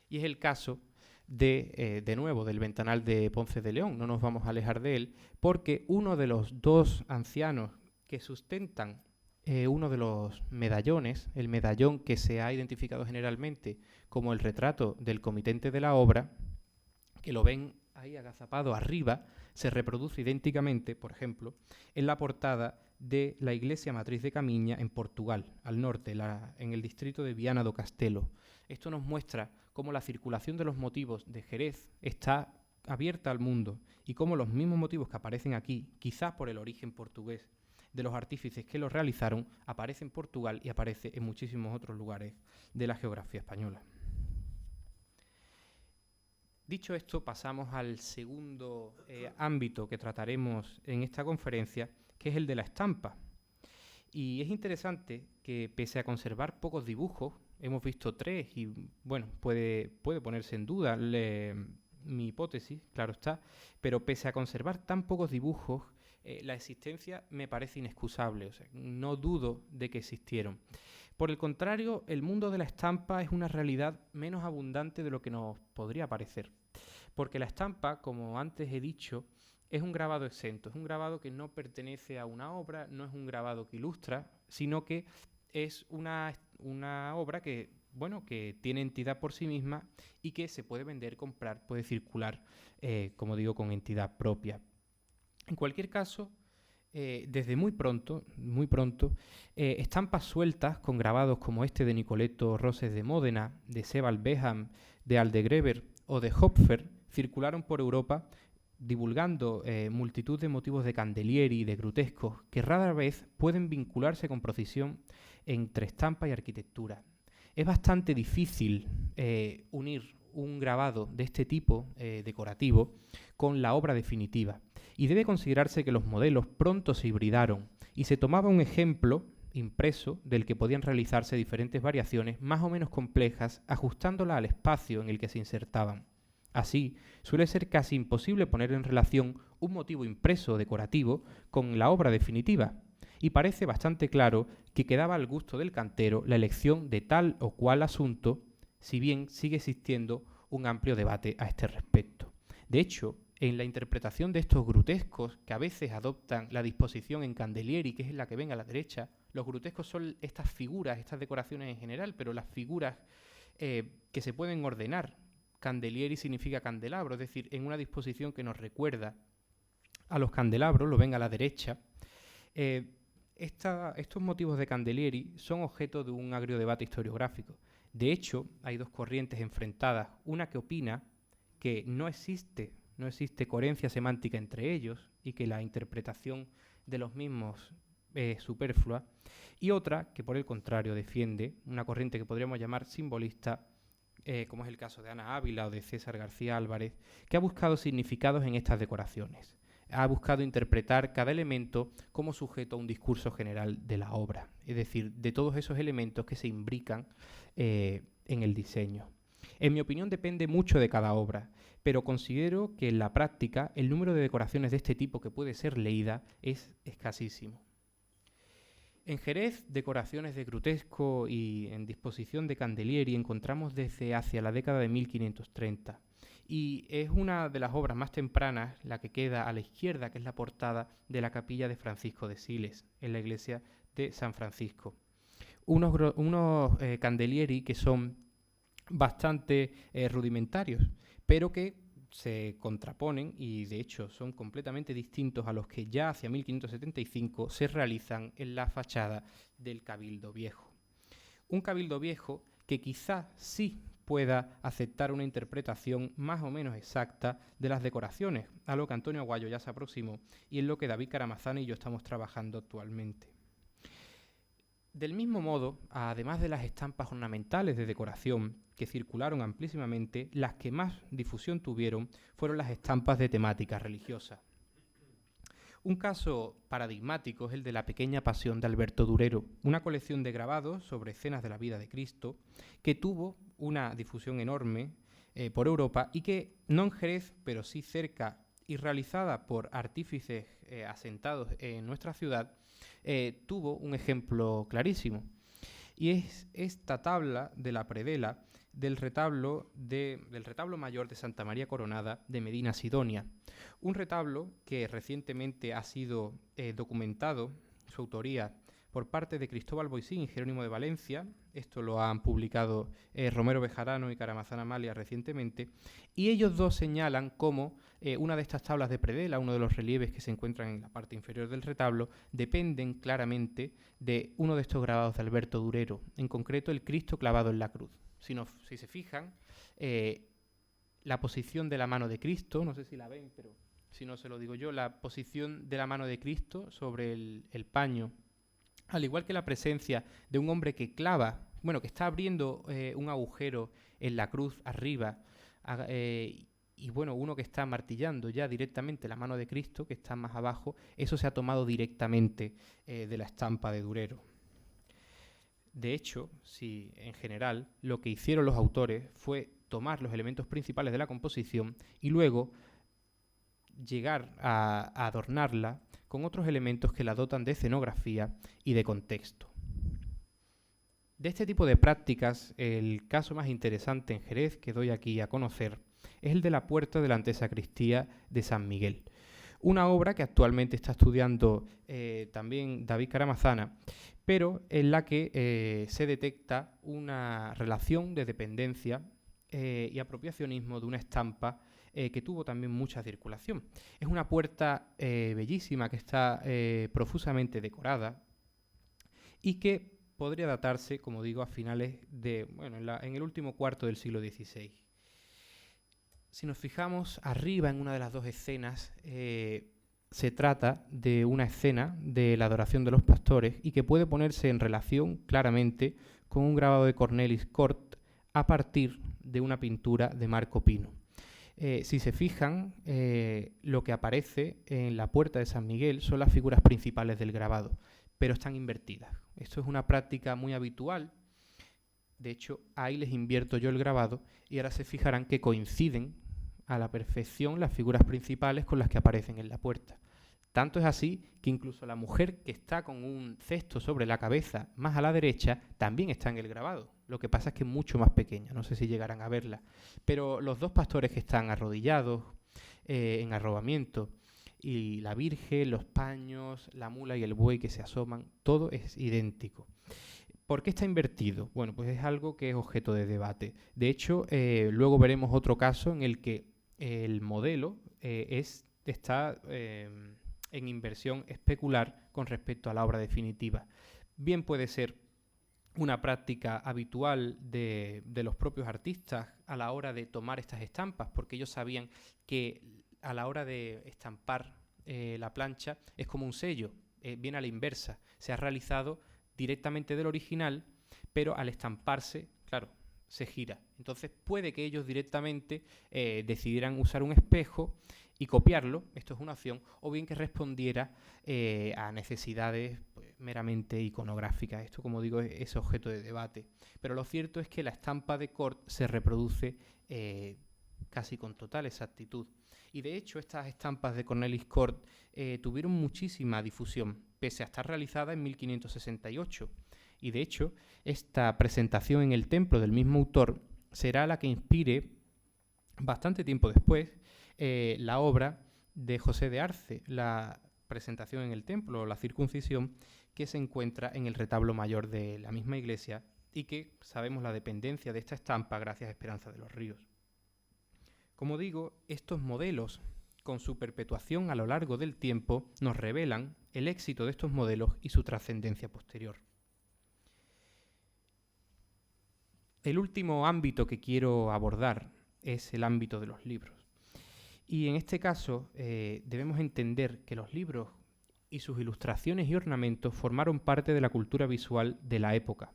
Y es el caso de nuevo, del ventanal de Ponce de León. No nos vamos a alejar de él, porque uno de los 2 ancianos que sustentan uno de los medallones, el medallón que se ha identificado generalmente como el retrato del comitente de la obra, que lo ven ahí agazapado arriba, se reproduce idénticamente, por ejemplo, en la portada de la iglesia matriz de Camiña, en Portugal, al norte, en el distrito de Viana do Castelo. Esto nos muestra cómo la circulación de los motivos de Jerez está abierta al mundo y cómo los mismos motivos que aparecen aquí, quizás por el origen portugués de los artífices que los realizaron, aparece en Portugal y aparece en muchísimos otros lugares de la geografía española. Dicho esto, pasamos al segundo ámbito que trataremos en esta conferencia, que es el de la estampa. Y es interesante que, pese a conservar pocos dibujos, hemos visto 3 y, bueno, puede ponerse en duda mi hipótesis, claro está, pero pese a conservar tan pocos dibujos, la existencia me parece inexcusable, o sea, no dudo de que existieron. Por el contrario, el mundo de la estampa es una realidad menos abundante de lo que nos podría parecer, porque la estampa, como antes he dicho, es un grabado exento, es un grabado que no pertenece a una obra, no es un grabado que ilustra, sino que es una obra que, bueno, que tiene entidad por sí misma y que se puede vender, comprar, puede circular, como digo, con entidad propia. En cualquier caso, desde muy pronto, estampas sueltas con grabados como este de Nicoletto Roses de Módena, de Sebald Beham, de Aldegrever o de Hopfer, circularon por Europa divulgando multitud de motivos de Candelieri y de grutescos que rara vez pueden vincularse con precisión entre estampa y arquitectura. Es bastante difícil unir un grabado de este tipo decorativo con la obra definitiva, y debe considerarse que los modelos pronto se hibridaron y se tomaba un ejemplo impreso del que podían realizarse diferentes variaciones más o menos complejas, ajustándola al espacio en el que se insertaban. Así, suele ser casi imposible poner en relación un motivo impreso decorativo con la obra definitiva, y parece bastante claro que quedaba al gusto del cantero la elección de tal o cual asunto, si bien sigue existiendo un amplio debate a este respecto. De hecho, en la interpretación de estos grutescos, que a veces adoptan la disposición en Candelieri, que es la que ven a la derecha, los grutescos son estas figuras, estas decoraciones en general, pero las figuras que se pueden ordenar. Candelieri significa candelabro, es decir, en una disposición que nos recuerda a los candelabros, lo ven a la derecha. Estos motivos de Candelieri son objeto de un agrio debate historiográfico. De hecho, hay 2 corrientes enfrentadas, una que opina que no existe coherencia semántica entre ellos y que la interpretación de los mismos es superflua, y otra que por el contrario defiende una corriente que podríamos llamar simbolista, como es el caso de Ana Ávila o de César García Álvarez, que ha buscado significados en estas decoraciones. Ha buscado interpretar cada elemento como sujeto a un discurso general de la obra, es decir, de todos esos elementos que se imbrican en el diseño. En mi opinión depende mucho de cada obra, pero considero que en la práctica el número de decoraciones de este tipo que puede ser leída es escasísimo. En Jerez, decoraciones de grutesco y en disposición de Candelieri encontramos desde hacia la década de 1530. Y es una de las obras más tempranas, la que queda a la izquierda, que es la portada de la capilla de Francisco de Siles, en la iglesia de San Francisco. Unos Candelieri que son bastante rudimentarios, pero que se contraponen y de hecho son completamente distintos a los que ya hacia 1575 se realizan en la fachada del Cabildo Viejo. Un Cabildo Viejo que quizás sí pueda aceptar una interpretación más o menos exacta de las decoraciones, a lo que Antonio Aguayo ya se aproximó y en lo que David Caramazán y yo estamos trabajando actualmente. Del mismo modo, además de las estampas ornamentales de decoración que circularon amplísimamente, las que más difusión tuvieron fueron las estampas de temática religiosa. Un caso paradigmático es el de la Pequeña Pasión de Alberto Durero, una colección de grabados sobre escenas de la vida de Cristo que tuvo una difusión enorme por Europa y que, no en Jerez, pero sí cerca y realizada por artífices asentados en nuestra ciudad, tuvo un ejemplo clarísimo. Y es esta tabla de la predela del retablo mayor de Santa María Coronada de Medina Sidonia. Un retablo que recientemente ha sido documentado, su autoría, por parte de Cristóbal Boisín y Jerónimo de Valencia. Esto lo han publicado Romero Bejarano y Caramazán Amalia recientemente. Y ellos dos señalan cómo una de estas tablas de predela, uno de los relieves que se encuentran en la parte inferior del retablo, dependen claramente de uno de estos grabados de Alberto Durero, en concreto el Cristo clavado en la cruz. Si se fijan, la posición de la mano de Cristo, no sé si la ven, pero si no se lo digo yo, la posición de la mano de Cristo sobre el paño, al igual que la presencia de un hombre que clava, que está abriendo un agujero en la cruz arriba, y uno que está martillando ya directamente la mano de Cristo, que está más abajo, eso se ha tomado directamente de la estampa de Durero. De hecho, en general, lo que hicieron los autores fue tomar los elementos principales de la composición y luego llegar a adornarla con otros elementos que la dotan de escenografía y de contexto. De este tipo de prácticas, el caso más interesante en Jerez que doy aquí a conocer es el de la puerta de la antesacristía de San Miguel, una obra que actualmente está estudiando también David Caramazana, pero en la que se detecta una relación de dependencia y apropiacionismo de una estampa que tuvo también mucha circulación. Es una puerta bellísima que está profusamente decorada y que podría datarse, como digo, a finales en el último cuarto del siglo XVI. Si nos fijamos arriba en una de las dos escenas, se trata de una escena de la adoración de los pastores y que puede ponerse en relación claramente con un grabado de Cornelis Cort a partir de una pintura de Marco Pino. Si se fijan, lo que aparece en la puerta de San Miguel son las figuras principales del grabado, pero están invertidas. Esto es una práctica muy habitual. De hecho, ahí les invierto yo el grabado y ahora se fijarán que coinciden a la perfección las figuras principales con las que aparecen en la puerta. Tanto es así que incluso la mujer que está con un cesto sobre la cabeza más a la derecha también está en el grabado. Lo que pasa es que es mucho más pequeña, no sé si llegarán a verla. Pero los dos pastores que están arrodillados en arrobamiento y la Virgen, los paños, la mula y el buey que se asoman, todo es idéntico. ¿Por qué está invertido? Bueno, pues es algo que es objeto de debate. De hecho, luego veremos otro caso en el que el modelo está en inversión especular con respecto a la obra definitiva. Bien puede ser una práctica habitual de los propios artistas a la hora de tomar estas estampas, porque ellos sabían que a la hora de estampar la plancha es como un sello, viene a la inversa, se ha realizado directamente del original, pero al estamparse, claro, se gira. Entonces puede que ellos directamente decidieran usar un espejo y copiarlo, esto es una opción, o bien que respondiera a necesidades meramente iconográficas. Esto, como digo, es objeto de debate. Pero lo cierto es que la estampa de Cort se reproduce casi con total exactitud. Y de hecho, estas estampas de Cornelis Cort tuvieron muchísima difusión, pese a estar realizada en 1568. Y de hecho, esta presentación en el templo del mismo autor será la que inspire, bastante tiempo después, la obra de José de Arce, la presentación en el templo, o la circuncisión, que se encuentra en el retablo mayor de la misma iglesia y que sabemos la dependencia de esta estampa gracias a Esperanza de los Ríos. Como digo, estos modelos, con su perpetuación a lo largo del tiempo, nos revelan el éxito de estos modelos y su trascendencia posterior. El último ámbito que quiero abordar es el ámbito de los libros. Y en este caso debemos entender que los libros y sus ilustraciones y ornamentos formaron parte de la cultura visual de la época.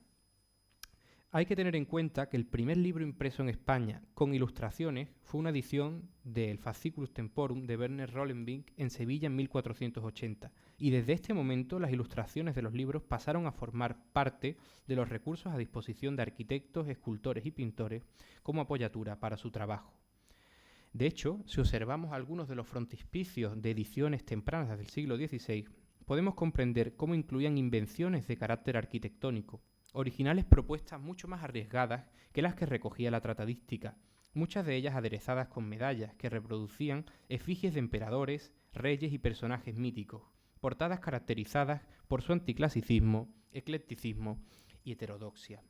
Hay que tener en cuenta que el primer libro impreso en España con ilustraciones fue una edición del Fasciculus Temporum de Werner Rollenbink en Sevilla en 1480, y desde este momento las ilustraciones de los libros pasaron a formar parte de los recursos a disposición de arquitectos, escultores y pintores como apoyatura para su trabajo. De hecho, si observamos algunos de los frontispicios de ediciones tempranas del siglo XVI, podemos comprender cómo incluían invenciones de carácter arquitectónico, originales propuestas mucho más arriesgadas que las que recogía la tratadística, muchas de ellas aderezadas con medallas que reproducían efigies de emperadores, reyes y personajes míticos, portadas caracterizadas por su anticlasicismo, eclecticismo y heterodoxia.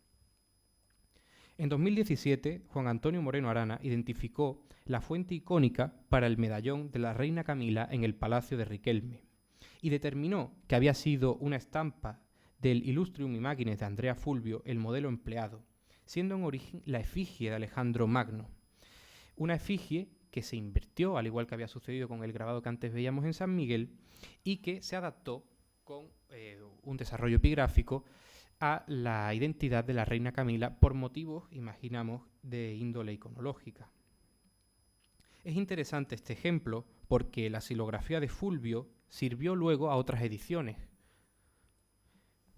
En 2017, Juan Antonio Moreno Arana identificó la fuente icónica para el medallón de la reina Camila en el Palacio de Riquelme y determinó que había sido una estampa del Illustrium Imagines de Andrea Fulvio el modelo empleado, siendo en origen la efigie de Alejandro Magno. Una efigie que se invirtió, al igual que había sucedido con el grabado que antes veíamos en San Miguel, y que se adaptó con un desarrollo epigráfico a la identidad de la reina Camila por motivos, imaginamos, de índole iconológica. Es interesante este ejemplo porque la xilografía de Fulvio sirvió luego a otras ediciones.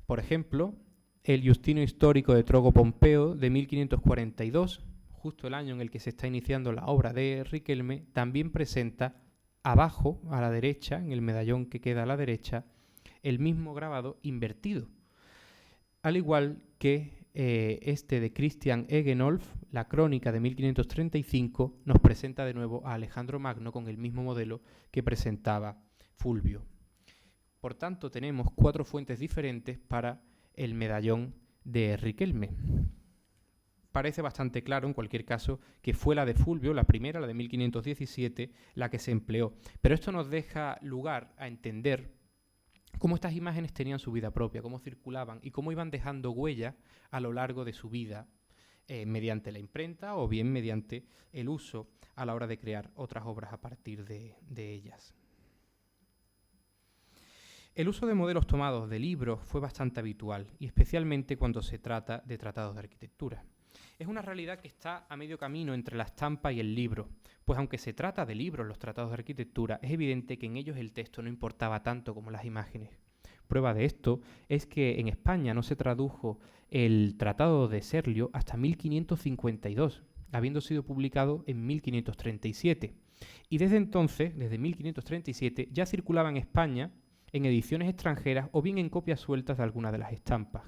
Por ejemplo, el Justino histórico de Trogo Pompeo de 1542, justo el año en el que se está iniciando la obra de Riquelme, también presenta abajo, a la derecha, en el medallón que queda a la derecha, el mismo grabado invertido. Al igual que este de Christian Egenolf, la crónica de 1535, nos presenta de nuevo a Alejandro Magno con el mismo modelo que presentaba Fulvio. Por tanto, tenemos 4 fuentes diferentes para el medallón de Riquelme. Parece bastante claro, en cualquier caso, que fue la de Fulvio, la primera, la de 1517, la que se empleó. Pero esto nos deja lugar a entender cómo estas imágenes tenían su vida propia, cómo circulaban y cómo iban dejando huella a lo largo de su vida, mediante la imprenta o bien mediante el uso a la hora de crear otras obras a partir de ellas. El uso de modelos tomados de libros fue bastante habitual, y especialmente cuando se trata de tratados de arquitectura. Es una realidad que está a medio camino entre la estampa y el libro, pues aunque se trata de libros los tratados de arquitectura, es evidente que en ellos el texto no importaba tanto como las imágenes. Prueba de esto es que en España no se tradujo el Tratado de Serlio hasta 1552, habiendo sido publicado en 1537. Y desde entonces, desde 1537, ya circulaba en España en ediciones extranjeras o bien en copias sueltas de alguna de las estampas.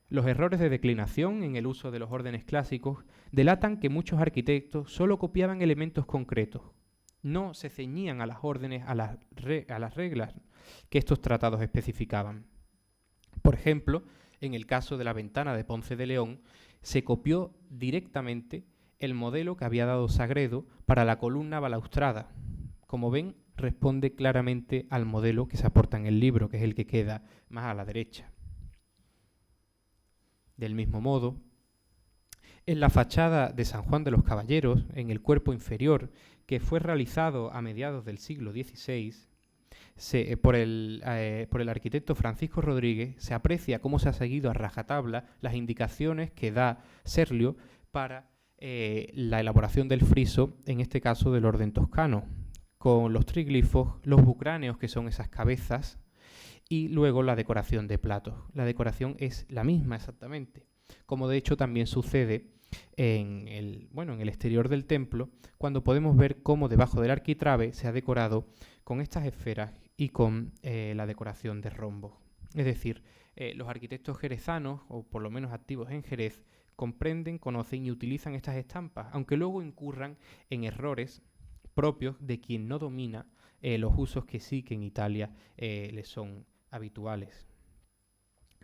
Los errores de declinación en el uso de los órdenes clásicos delatan que muchos arquitectos solo copiaban elementos concretos, no se ceñían a las órdenes, a las reglas que estos tratados especificaban. Por ejemplo, en el caso de la ventana de Ponce de León, se copió directamente el modelo que había dado Sagredo para la columna balaustrada. Como ven, responde claramente al modelo que se aporta en el libro, que es el que queda más a la derecha. Del mismo modo, en la fachada de San Juan de los Caballeros, en el cuerpo inferior, que fue realizado a mediados del siglo XVI, por el arquitecto Francisco Rodríguez, se aprecia cómo se ha seguido a rajatabla las indicaciones que da Serlio para la elaboración del friso, en este caso del orden toscano, con los triglifos, los bucráneos, que son esas cabezas, y luego la decoración de platos. La decoración es la misma exactamente, como de hecho también sucede en el exterior del templo, cuando podemos ver cómo debajo del arquitrabe se ha decorado con estas esferas y con la decoración de rombos. Es decir, los arquitectos jerezanos, o por lo menos activos en Jerez, comprenden, conocen y utilizan estas estampas, aunque luego incurran en errores propios de quien no domina los usos que sí que en Italia les son habituales.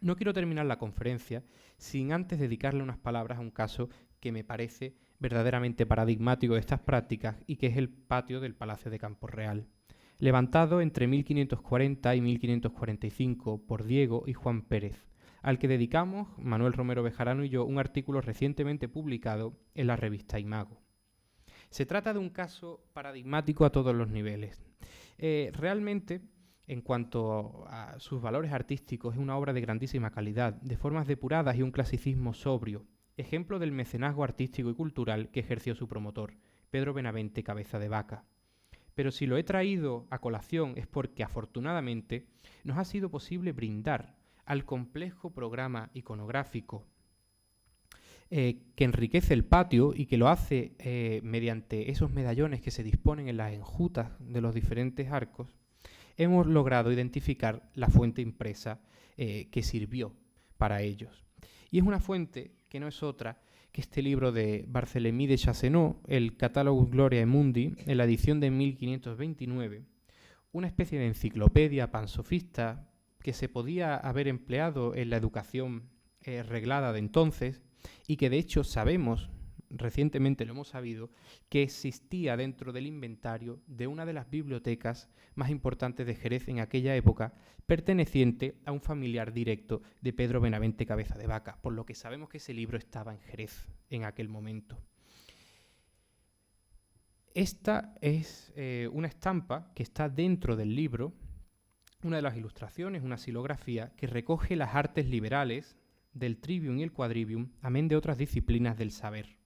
No quiero terminar la conferencia sin antes dedicarle unas palabras a un caso que me parece verdaderamente paradigmático de estas prácticas y que es el patio del Palacio de Campo Real, levantado entre 1540 y 1545 por Diego y Juan Pérez, al que dedicamos, Manuel Romero Bejarano y yo, un artículo recientemente publicado en la revista Imago. Se trata de un caso paradigmático a todos los niveles. Realmente En cuanto a sus valores artísticos, es una obra de grandísima calidad, de formas depuradas y un clasicismo sobrio, ejemplo del mecenazgo artístico y cultural que ejerció su promotor, Pedro Benavente Cabeza de Vaca. Pero si lo he traído a colación es porque, afortunadamente, nos ha sido posible brindar al complejo programa iconográfico que enriquece el patio y que lo hace mediante esos medallones que se disponen en las enjutas de los diferentes arcos, hemos logrado identificar la fuente impresa que sirvió para ellos. Y es una fuente que no es otra que este libro de Barthélemy de Chassenot, el Catalogus Gloriae Mundi, en la edición de 1529, una especie de enciclopedia pansofista que se podía haber empleado en la educación reglada de entonces y que de hecho sabemos, recientemente lo hemos sabido, que existía dentro del inventario de una de las bibliotecas más importantes de Jerez en aquella época, perteneciente a un familiar directo de Pedro Benavente Cabeza de Vaca, por lo que sabemos que ese libro estaba en Jerez en aquel momento. Esta es una estampa que está dentro del libro, una de las ilustraciones, una xilografía, que recoge las artes liberales del trivium y el quadrivium, amén de otras disciplinas del saber.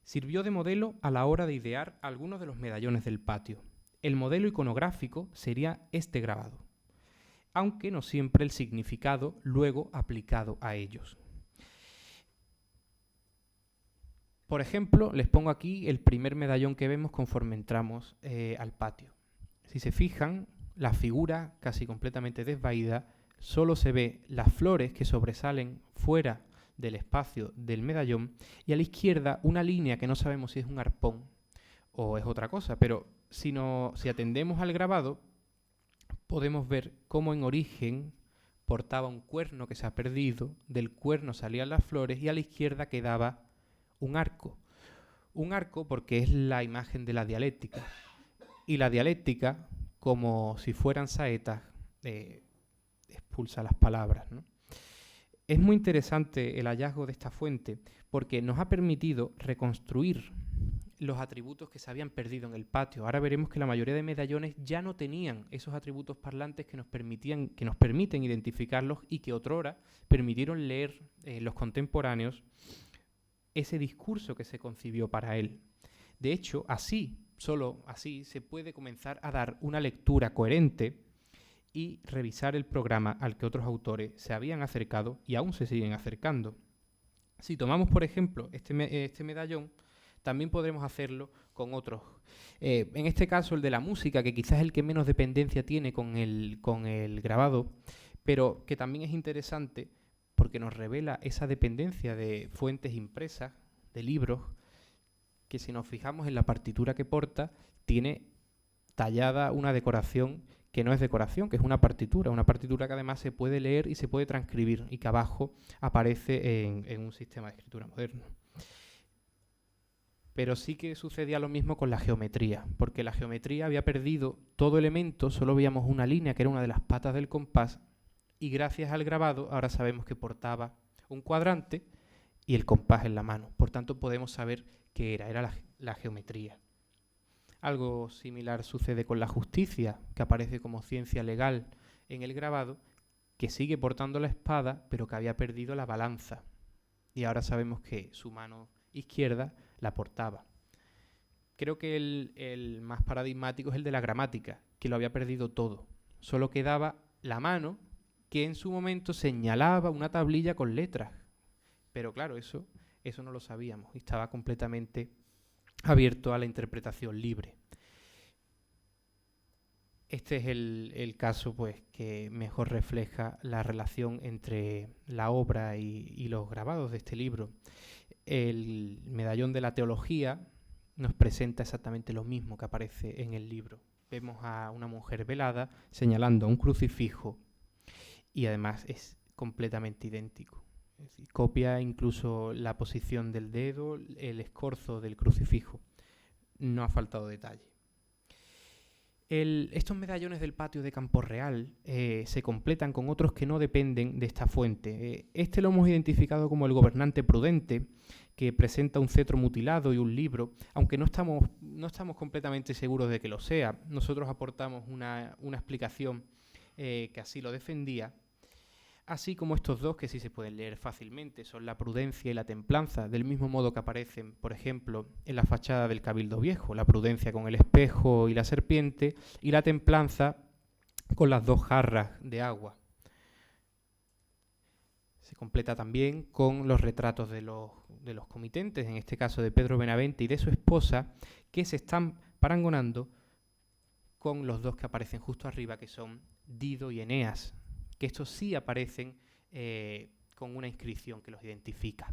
Sirvió de modelo a la hora de idear algunos de los medallones del patio. El modelo iconográfico sería este grabado, aunque no siempre el significado luego aplicado a ellos. Por ejemplo, les pongo aquí el primer medallón que vemos conforme entramos al patio. Si se fijan, la figura casi completamente desvaída, solo se ve las flores que sobresalen fuera del espacio del medallón y a la izquierda una línea que no sabemos si es un arpón o es otra cosa, pero si atendemos al grabado podemos ver cómo en origen portaba un cuerno que se ha perdido, del cuerno salían las flores y a la izquierda quedaba un arco. Un arco porque es la imagen de la dialéctica y la dialéctica, como si fueran saetas, expulsa las palabras, ¿no? Es muy interesante el hallazgo de esta fuente porque nos ha permitido reconstruir los atributos que se habían perdido en el patio. Ahora veremos que la mayoría de medallones ya no tenían esos atributos parlantes que nos permiten identificarlos y que otrora permitieron leer los contemporáneos ese discurso que se concibió para él. De hecho, solo así, se puede comenzar a dar una lectura coherente y revisar el programa al que otros autores se habían acercado y aún se siguen acercando. Si tomamos, por ejemplo, este medallón, también podremos hacerlo con otros. En este caso, el de la música, que quizás es el que menos dependencia tiene con el grabado, pero que también es interesante porque nos revela esa dependencia de fuentes impresas, de libros, que si nos fijamos en la partitura que porta, tiene tallada una decoración que no es decoración, que es una partitura que además se puede leer y se puede transcribir y que abajo aparece en un sistema de escritura moderno. Pero sí que sucedía lo mismo con la geometría, porque la geometría había perdido todo elemento, solo veíamos una línea que era una de las patas del compás y gracias al grabado ahora sabemos que portaba un cuadrante y el compás en la mano. Por tanto podemos saber qué era la geometría. Algo similar sucede con la justicia, que aparece como ciencia legal en el grabado, que sigue portando la espada, pero que había perdido la balanza. Y ahora sabemos que su mano izquierda la portaba. Creo que el más paradigmático es el de la gramática, que lo había perdido todo. Solo quedaba la mano, que en su momento señalaba una tablilla con letras. Pero claro, eso no lo sabíamos y estaba completamente abierto a la interpretación libre. Este es el caso pues, que mejor refleja la relación entre la obra y los grabados de este libro. El medallón de la teología nos presenta exactamente lo mismo que aparece en el libro. Vemos a una mujer velada señalando a un crucifijo y además es completamente idéntico. Es decir, copia incluso la posición del dedo, el escorzo del crucifijo. No ha faltado detalle. Estos medallones del patio de Campo Real se completan con otros que no dependen de esta fuente. Este lo hemos identificado como el gobernante prudente, que presenta un cetro mutilado y un libro, aunque no estamos completamente seguros de que lo sea. Nosotros aportamos una explicación que así lo defendía, así como estos dos que sí se pueden leer fácilmente, son la prudencia y la templanza, del mismo modo que aparecen, por ejemplo, en la fachada del Cabildo Viejo, la prudencia con el espejo y la serpiente, y la templanza con las dos jarras de agua. Se completa también con los retratos de los comitentes, en este caso de Pedro Benavente y de su esposa, que se están parangonando con los dos que aparecen justo arriba, que son Dido y Eneas, que estos sí aparecen con una inscripción que los identifica.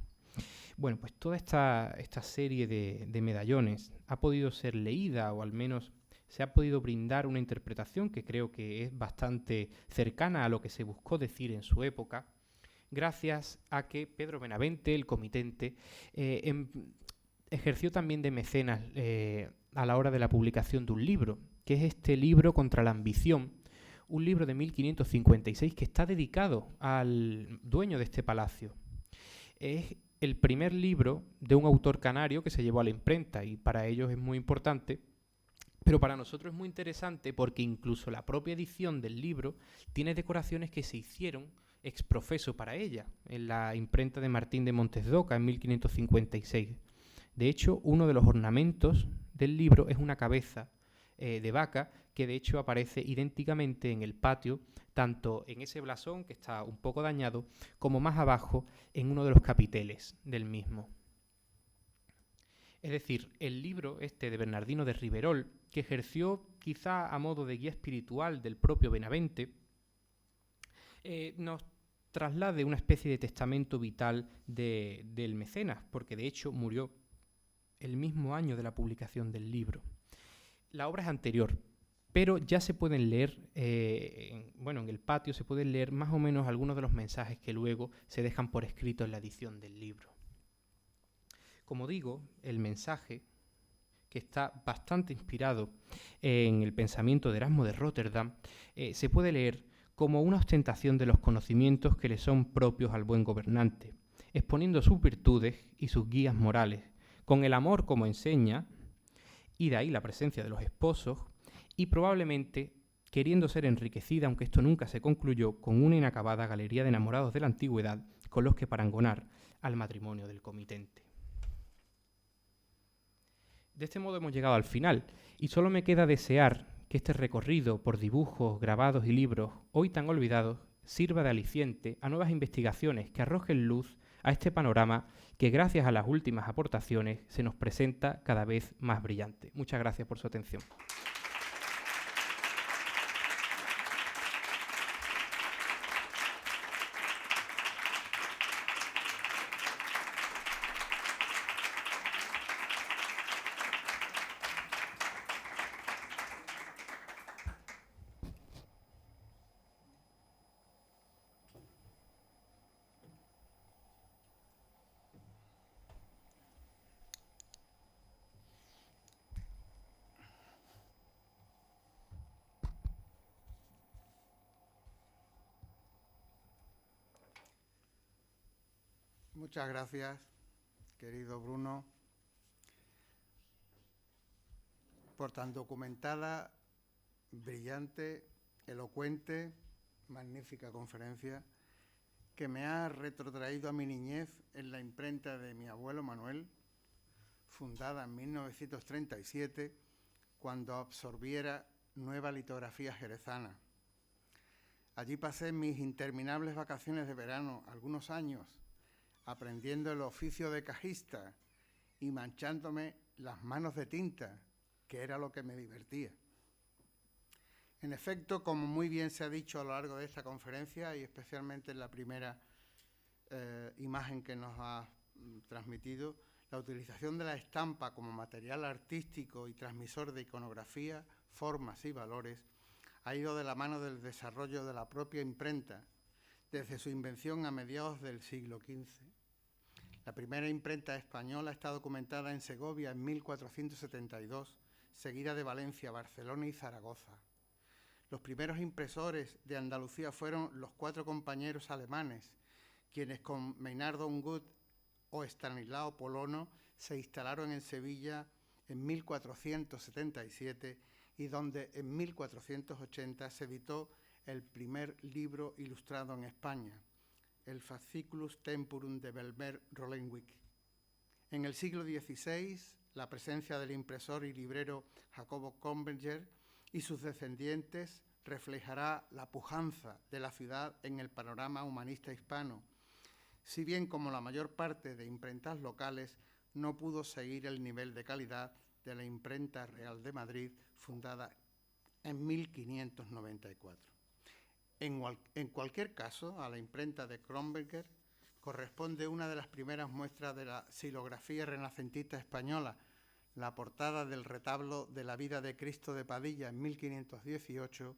Bueno, pues toda esta serie de medallones ha podido ser leída, o al menos se ha podido brindar una interpretación que creo que es bastante cercana a lo que se buscó decir en su época, gracias a que Pedro Benavente, el comitente, ejerció también de mecenas a la hora de la publicación de un libro, que es este libro Contra la ambición, un libro de 1556 que está dedicado al dueño de este palacio. Es el primer libro de un autor canario que se llevó a la imprenta y para ellos es muy importante, pero para nosotros es muy interesante porque incluso la propia edición del libro tiene decoraciones que se hicieron ex profeso para ella, en la imprenta de Martín de Montes de Oca en 1556. De hecho, uno de los ornamentos del libro es una cabeza de vaca que de hecho aparece idénticamente en el patio, tanto en ese blasón que está un poco dañado, como más abajo en uno de los capiteles del mismo. Es decir, el libro este de Bernardino de Riverol, que ejerció quizá a modo de guía espiritual del propio Benavente, nos traslade una especie de testamento vital del mecenas, porque de hecho murió el mismo año de la publicación del libro. La obra es anterior, pero ya se pueden leer, en el patio se pueden leer más o menos algunos de los mensajes que luego se dejan por escrito en la edición del libro. Como digo, el mensaje, que está bastante inspirado en el pensamiento de Erasmo de Róterdam, se puede leer como una ostentación de los conocimientos que le son propios al buen gobernante, exponiendo sus virtudes y sus guías morales, con el amor como enseña, y de ahí la presencia de los esposos, y probablemente queriendo ser enriquecida, aunque esto nunca se concluyó, con una inacabada galería de enamorados de la antigüedad con los que parangonar al matrimonio del comitente. De este modo hemos llegado al final, y solo me queda desear que este recorrido por dibujos, grabados y libros, hoy tan olvidados, sirva de aliciente a nuevas investigaciones que arrojen luz a este panorama que gracias a las últimas aportaciones se nos presenta cada vez más brillante. Muchas gracias por su atención. Muchas gracias, querido Bruno, por tan documentada, brillante, elocuente, magnífica conferencia que me ha retrotraído a mi niñez en la imprenta de mi abuelo Manuel, fundada en 1937, cuando absorbiera Nueva Litografía Jerezana. Allí pasé mis interminables vacaciones de verano, algunos años, aprendiendo el oficio de cajista y manchándome las manos de tinta, que era lo que me divertía. En efecto, como muy bien se ha dicho a lo largo de esta conferencia, y especialmente en la primera imagen que nos ha transmitido, la utilización de la estampa como material artístico y transmisor de iconografía, formas y valores ha ido de la mano del desarrollo de la propia imprenta, desde su invención a mediados del siglo XV. La primera imprenta española está documentada en Segovia en 1472, seguida de Valencia, Barcelona y Zaragoza. Los primeros impresores de Andalucía fueron los 4 compañeros alemanes, quienes con Meinhard Ungut o Estanislao Polono se instalaron en Sevilla en 1477 y donde en 1480 se editó el primer libro ilustrado en España, el Fasciculus Temporum de Belmer Rolenwick. En el siglo XVI, la presencia del impresor y librero Jacobo Comberger y sus descendientes reflejará la pujanza de la ciudad en el panorama humanista hispano, si bien como la mayor parte de imprentas locales no pudo seguir el nivel de calidad de la Imprenta Real de Madrid, fundada en 1594. En cualquier caso, a la imprenta de Comberger corresponde una de las primeras muestras de la xilografía renacentista española, la portada del retablo de la vida de Cristo de Padilla en 1518,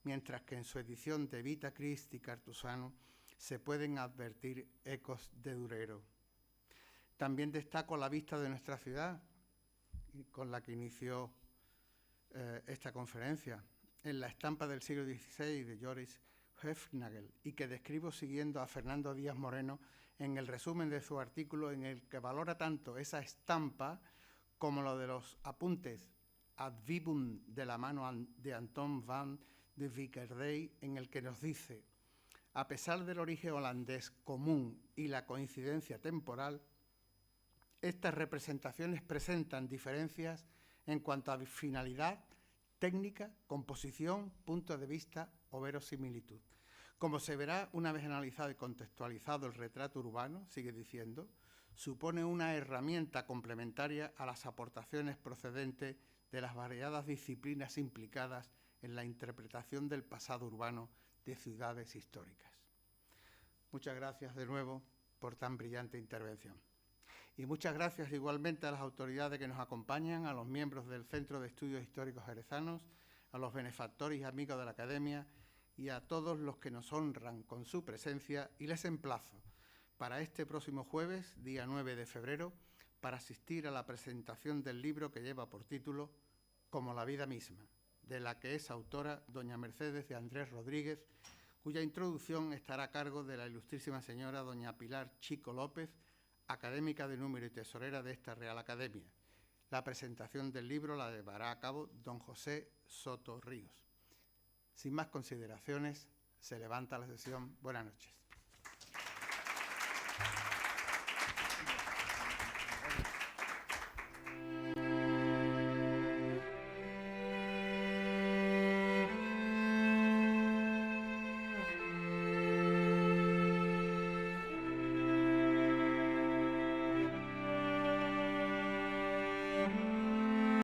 mientras que en su edición de Vita Christi Cartusano se pueden advertir ecos de Durero. También destaco la vista de nuestra ciudad, con la que inició esta conferencia, en la estampa del siglo XVI de Joris Höfnagel, y que describo siguiendo a Fernando Díaz Moreno en el resumen de su artículo, en el que valora tanto esa estampa como lo de los apuntes ad vivum de la mano de Anton van de Vickerdey, en el que nos dice: a pesar del origen holandés común y la coincidencia temporal, estas representaciones presentan diferencias en cuanto a finalidad, técnica, composición, punto de vista o verosimilitud. Como se verá una vez analizado y contextualizado el retrato urbano, sigue diciendo, supone una herramienta complementaria a las aportaciones procedentes de las variadas disciplinas implicadas en la interpretación del pasado urbano de ciudades históricas. Muchas gracias de nuevo por tan brillante intervención. Y muchas gracias igualmente a las autoridades que nos acompañan, a los miembros del Centro de Estudios Históricos Jerezanos, a los benefactores y amigos de la Academia y a todos los que nos honran con su presencia, y les emplazo para este próximo jueves, día 9 de febrero, para asistir a la presentación del libro que lleva por título Como la vida misma, de la que es autora doña Mercedes de Andrés Rodríguez, cuya introducción estará a cargo de la ilustrísima señora doña Pilar Chico López, académica de número y tesorera de esta Real Academia. La presentación del libro la llevará a cabo don José Soto Ríos. Sin más consideraciones, se levanta la sesión. Buenas noches.